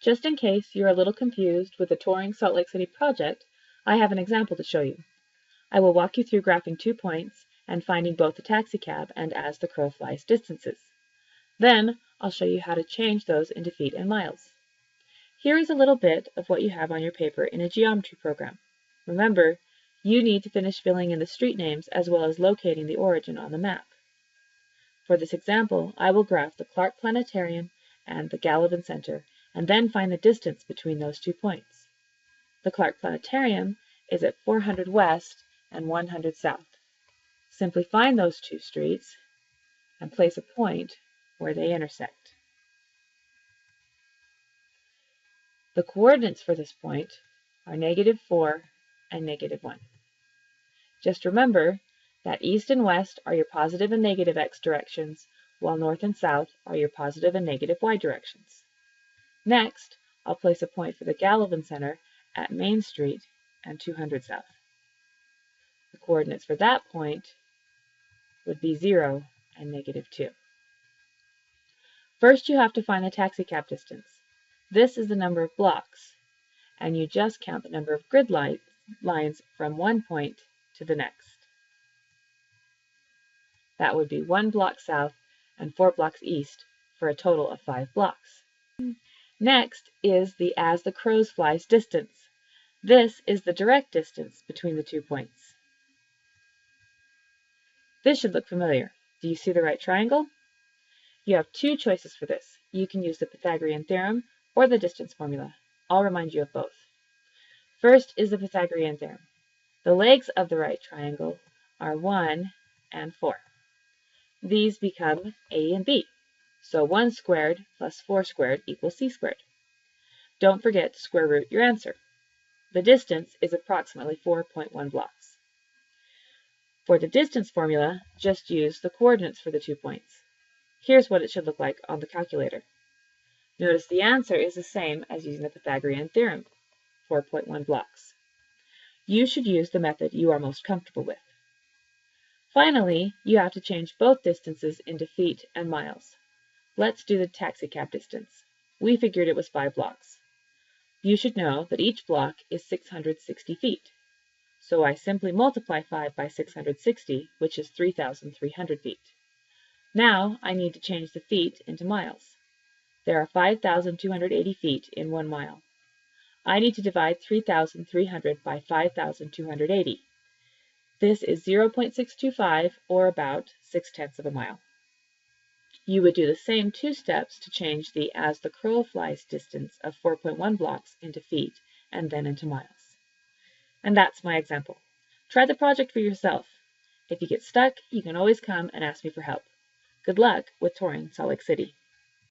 Just in case you're a little confused with the Touring Salt Lake City project, I have an example to show you. I will walk you through graphing 2 points and finding both the taxicab and as the crow flies distances. Then I'll show you how to change those into feet and miles. Here is a little bit of what you have on your paper in a geometry program. Remember, you need to finish filling in the street names as well as locating the origin on the map. For this example, I will graph the Clark Planetarium and the Gallivan Center, and then find the distance between those 2 points. The Clark Planetarium is at 400 west and 100 south. Simply find those 2 streets and place a point where they intersect. The coordinates for this point are -4 and -1. Just remember that east and west are your positive and negative x directions, while north and south are your positive and negative y directions. Next, I'll place a point for the Gallivan Center at Main Street and 200 south. The coordinates for that point would be 0 and -2. First, you have to find the taxicab distance. This is the number of blocks, and you just count the number of grid lines from one point to the next. That would be 1 block south and 4 blocks east for a total of 5 blocks. Next is the as the crows flies distance. This is the direct distance between the 2 points. This should look familiar. Do you see the right triangle? You have 2 choices for this. You can use the Pythagorean theorem or the distance formula. I'll remind you of both. First is the Pythagorean theorem. The legs of the right triangle are 1 and 4. These become a and b. So 1 squared plus 4 squared equals c squared. Don't forget to square root your answer. The distance is approximately 4.1 blocks. For the distance formula, just use the coordinates for the 2 points. Here's what it should look like on the calculator. Notice the answer is the same as using the Pythagorean theorem, 4.1 blocks. You should use the method you are most comfortable with. Finally, you have to change both distances into feet and miles. Let's do the taxicab distance. We figured it was 5 blocks. You should know that each block is 660 feet. So I simply multiply 5 by 660, which is 3,300 feet. Now I need to change the feet into miles. There are 5,280 feet in 1 mile. I need to divide 3,300 by 5,280. This is 0.625, or about 6/10 of a mile. You would do the same 2 steps to change the as the crow flies distance of 4.1 blocks into feet and then into miles. And that's my example. Try the project for yourself. If you get stuck, you can always come and ask me for help. Good luck with touring Salt Lake City.